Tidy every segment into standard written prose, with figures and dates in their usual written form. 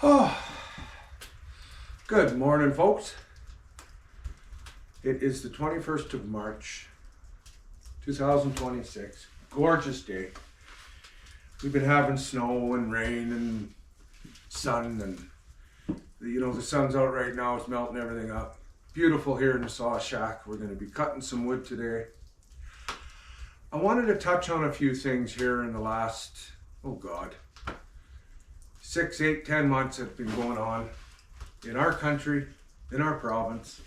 Oh, good morning, folks. It is the 21st of March, 2026. Gorgeous day. We've been having snow and rain and sun, and the sun's out right now. It's melting everything up. Beautiful here in the saw shack. We're going to be cutting some wood today. I wanted to touch on a few things here in the last, 6, 8, 10 months that have been going on in our country, in our province,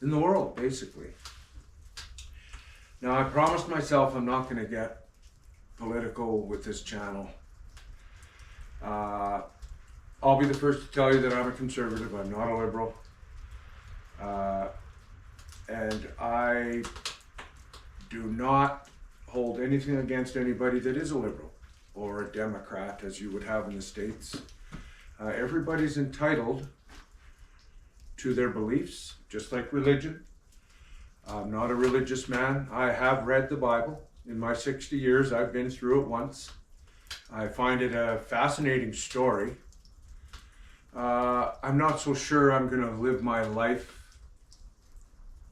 in the world, basically. Now, I promised myself I'm not going to get political with this channel. I'll be the first to tell you that I'm a conservative. I'm not a liberal. And I do not hold anything against anybody that is a liberal or a Democrat, as you would have in the States. Everybody's entitled to their beliefs, just like religion. I'm not a religious man. I have read the Bible. In my 60 years, I've been through it once. I find it a fascinating story. I'm not so sure I'm going to live my life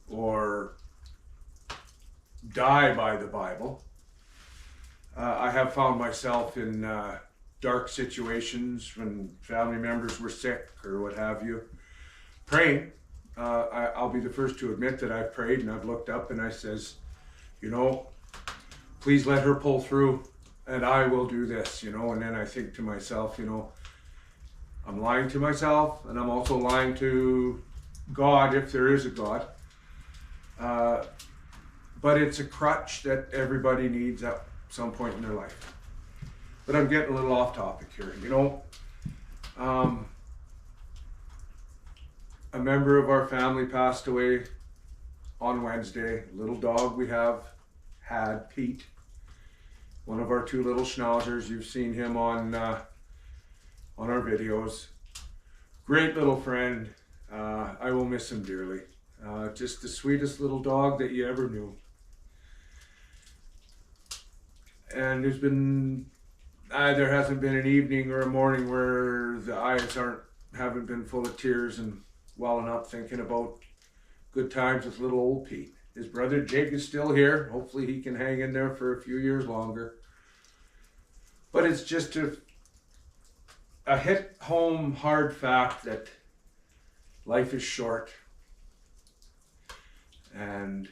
or die by the Bible. I have found myself in dark situations when family members were sick or what have you, praying. I'll be the first to admit that I've prayed and I've looked up and I says, please let her pull through and I will do this, and then I think to myself, I'm lying to myself and I'm also lying to God, if there is a God. But it's a crutch that everybody needs at some point in their life. But I'm getting a little off topic here. A member of our family passed away on Wednesday. Little dog we had, Pete. One of our two little schnauzers. You've seen him on our videos. Great little friend. I will miss him dearly. Just the sweetest little dog that you ever knew. And there hasn't been an evening or a morning where the eyes haven't been full of tears and welling up thinking about good times with little old Pete. His brother Jake is still here. Hopefully he can hang in there for a few years longer. But it's just a hit home hard fact that life is short. And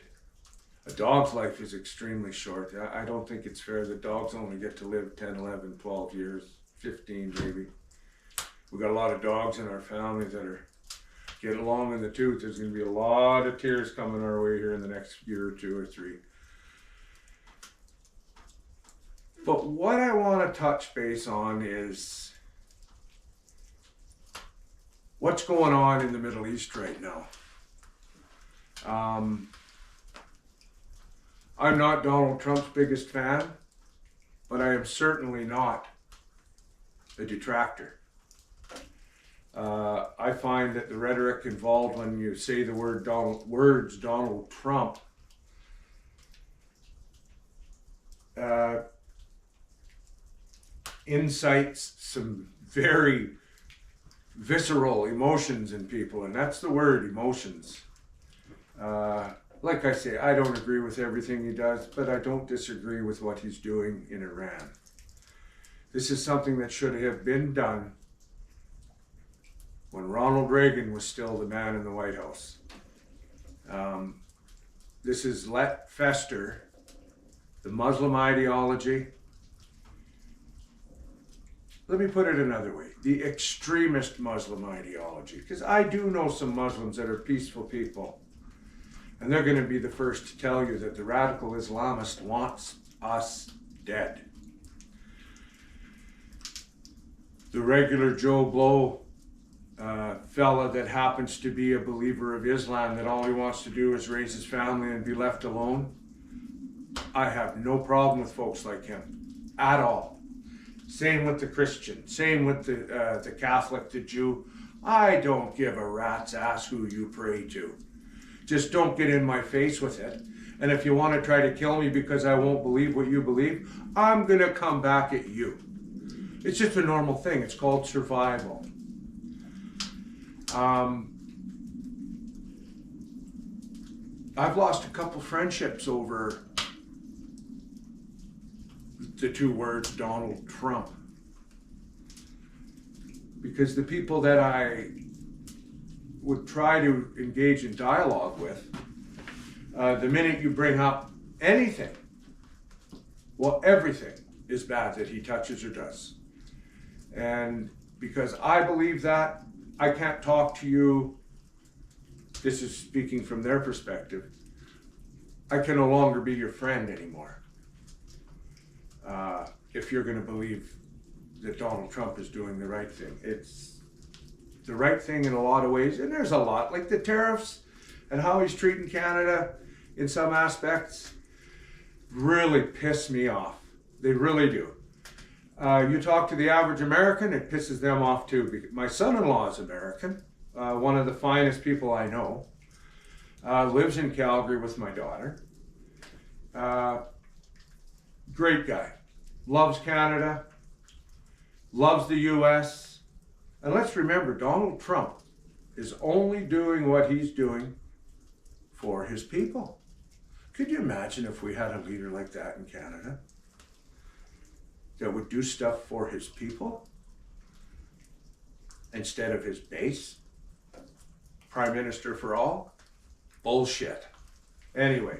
a dog's life is extremely short. I don't think it's fair that dogs only get to live 10, 11, 12 years, 15 maybe. We've got a lot of dogs in our family that are getting long in the tooth. There's going to be a lot of tears coming our way here in the next year or 2 or 3. But what I want to touch base on is what's going on in the Middle East right now. I'm not Donald Trump's biggest fan, but I am certainly not a detractor. I find that the rhetoric involved when you say the words Donald Trump incites some very visceral emotions in people, and that's the word, emotions. Like I say, I don't agree with everything he does, but I don't disagree with what he's doing in Iran. This is something that should have been done when Ronald Reagan was still the man in the White House. This is let fester the Muslim ideology. Let me put it another way, the extremist Muslim ideology, because I do know some Muslims that are peaceful people. And they're going to be the first to tell you that the radical Islamist wants us dead. The regular Joe Blow fella that happens to be a believer of Islam, that all he wants to do is raise his family and be left alone. I have no problem with folks like him at all. Same with the Christian, same with the Catholic, the Jew. I don't give a rat's ass who you pray to. Just don't get in my face with it. And if you want to try to kill me because I won't believe what you believe, I'm going to come back at you. It's just a normal thing. It's called survival. I've lost a couple friendships over the two words Donald Trump. Because the people that I would try to engage in dialogue with, the minute you bring up anything, well, everything is bad that he touches or does. And because I believe that, I can't talk to you, this is speaking from their perspective, I can no longer be your friend anymore. If you're going to believe that Donald Trump is doing the right thing. It's the right thing in a lot of ways, and there's a lot, like the tariffs and how he's treating Canada in some aspects really piss me off. They really do. You talk to the average American, it pisses them off too. My son-in-law is American, one of the finest people I know, lives in Calgary with my daughter. Great guy, loves Canada, loves the US. And let's remember, Donald Trump is only doing what he's doing for his people. Could you imagine if we had a leader like that in Canada that would do stuff for his people instead of his base? Prime Minister for all? Bullshit. Anyway,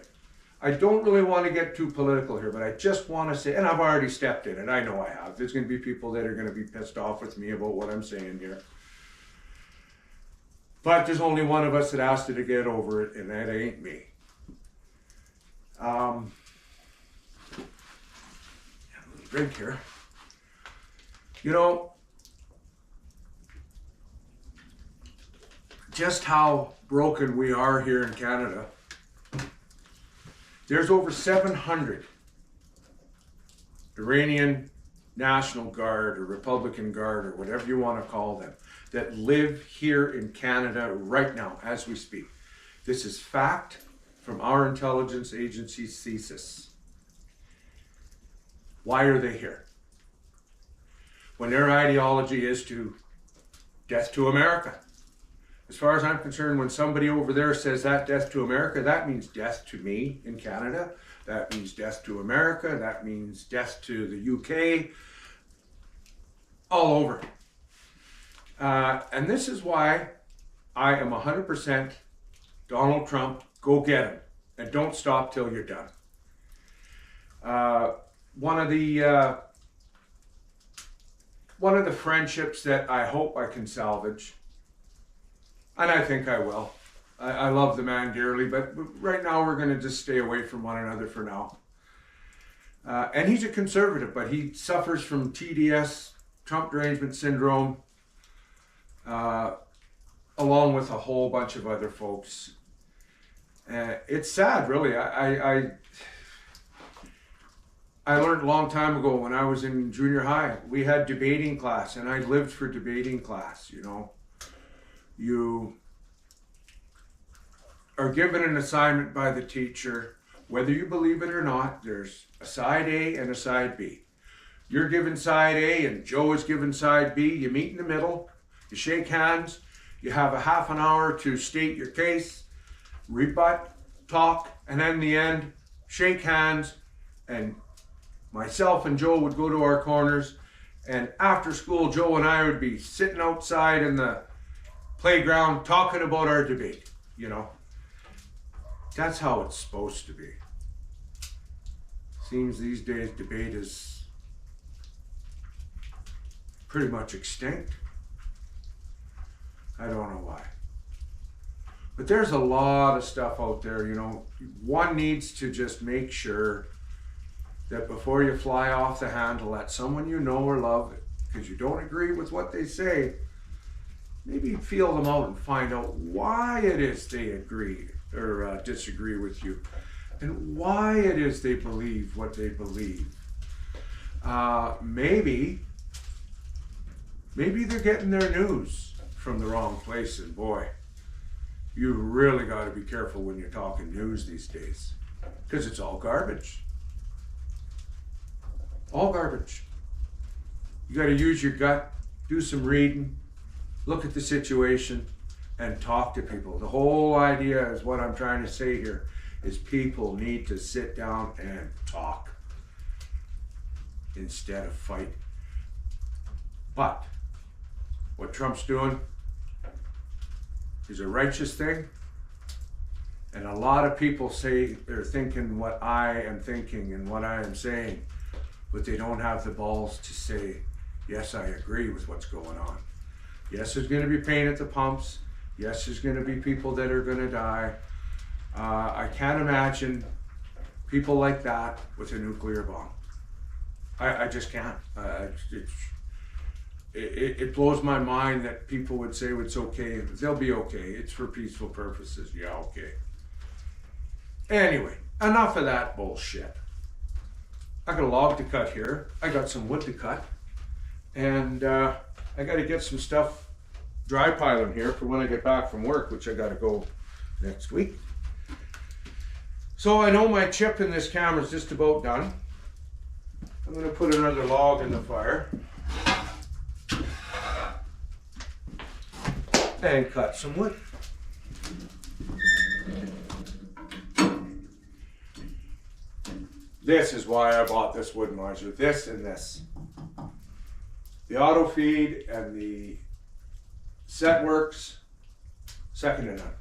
I don't really want to get too political here, but I just want to say, and I've already stepped in it, I know I have. There's going to be people that are going to be pissed off with me about what I'm saying here. But there's only one of us that has to get over it, and that ain't me. A little drink here. You know, just how broken we are here in Canada. There's over 700 Iranian National Guard or Republican Guard or whatever you want to call them that live here in Canada right now as we speak. This is fact from our intelligence agency's thesis. Why are they here? When their ideology is to death to America. As far as I'm concerned, when somebody over there says that death to America, that means death to me in Canada. That means death to America. That means death to the UK. All over. And this is why I am 100% Donald Trump. Go get him. And don't stop till you're done. One of the friendships that I hope I can salvage, and I think I will. I love the man dearly, but right now we're going to just stay away from one another for now. And he's a conservative, but he suffers from TDS, Trump derangement syndrome, along with a whole bunch of other folks. It's sad, really. I learned a long time ago when I was in junior high, we had debating class, and I lived for debating class, you know. You are given an assignment by the teacher, whether you believe it or not. There's a side A and a side B. You're given side A and Joe is given side B. You meet in the middle, you shake hands, you have a half an hour to state your case, rebut, talk, and then in the end, shake hands, and myself and Joe would go to our corners, and after school, Joe and I would be sitting outside in the playground talking about our debate, you know. That's how it's supposed to be. Seems these days debate is pretty much extinct. I don't know why. But there's a lot of stuff out there, you know. One needs to just make sure that before you fly off the handle, that someone you know or love, because you don't agree with what they say, maybe feel them out and find out why it is they agree or disagree with you, and why it is they believe what they believe. Maybe they're getting their news from the wrong place, and boy, you really got to be careful when you're talking news these days, because it's all garbage. All garbage. You got to use your gut, do some reading, look at the situation, and talk to people. The whole idea is what I'm trying to say here is people need to sit down and talk instead of fight. But what Trump's doing is a righteous thing. And a lot of people say they're thinking what I am thinking and what I am saying, but they don't have the balls to say, yes, I agree with what's going on. Yes, there's going to be pain at the pumps. Yes, there's going to be people that are going to die. I can't imagine people like that with a nuclear bomb. I just can't. It blows my mind that people would say it's okay. They'll be okay. It's for peaceful purposes. Yeah, okay. Anyway, enough of that bullshit. I got a log to cut here. I got some wood to cut. And I got to get some stuff dry piling here for when I get back from work, which I got to go next week. So I know my chip in this camera is just about done. I'm going to put another log in the fire and cut some wood. This is why I bought this Wood-Mizer, this and this. The auto feed and the set works, second to none.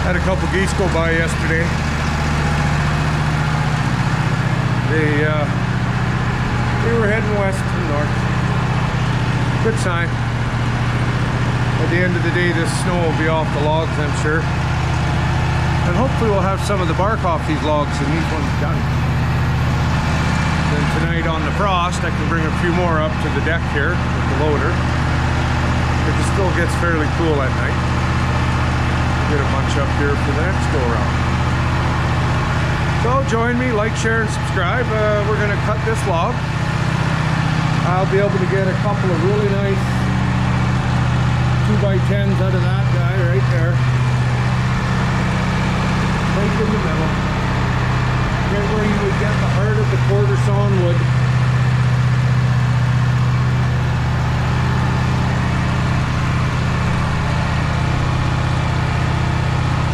Had a couple geese go by yesterday. They were heading west and north. Good sign. At the end of the day, this snow will be off the logs, I'm sure. And hopefully we'll have some of the bark off these logs and these ones done. Then tonight on the frost, I can bring a few more up to the deck here with the loader. It still gets fairly cool at night. Get a bunch up here for the next go around. So join me, like, share, and subscribe. We're gonna cut this log. I'll be able to get a couple of really nice 2x10s out of that guy right there. Right in the middle. Right where you would get the heart of the quarter sawn wood.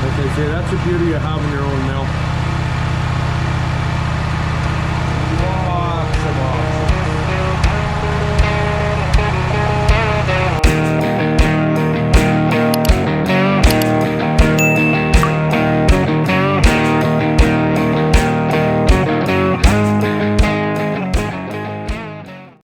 As I say, that's the beauty of having your own mill.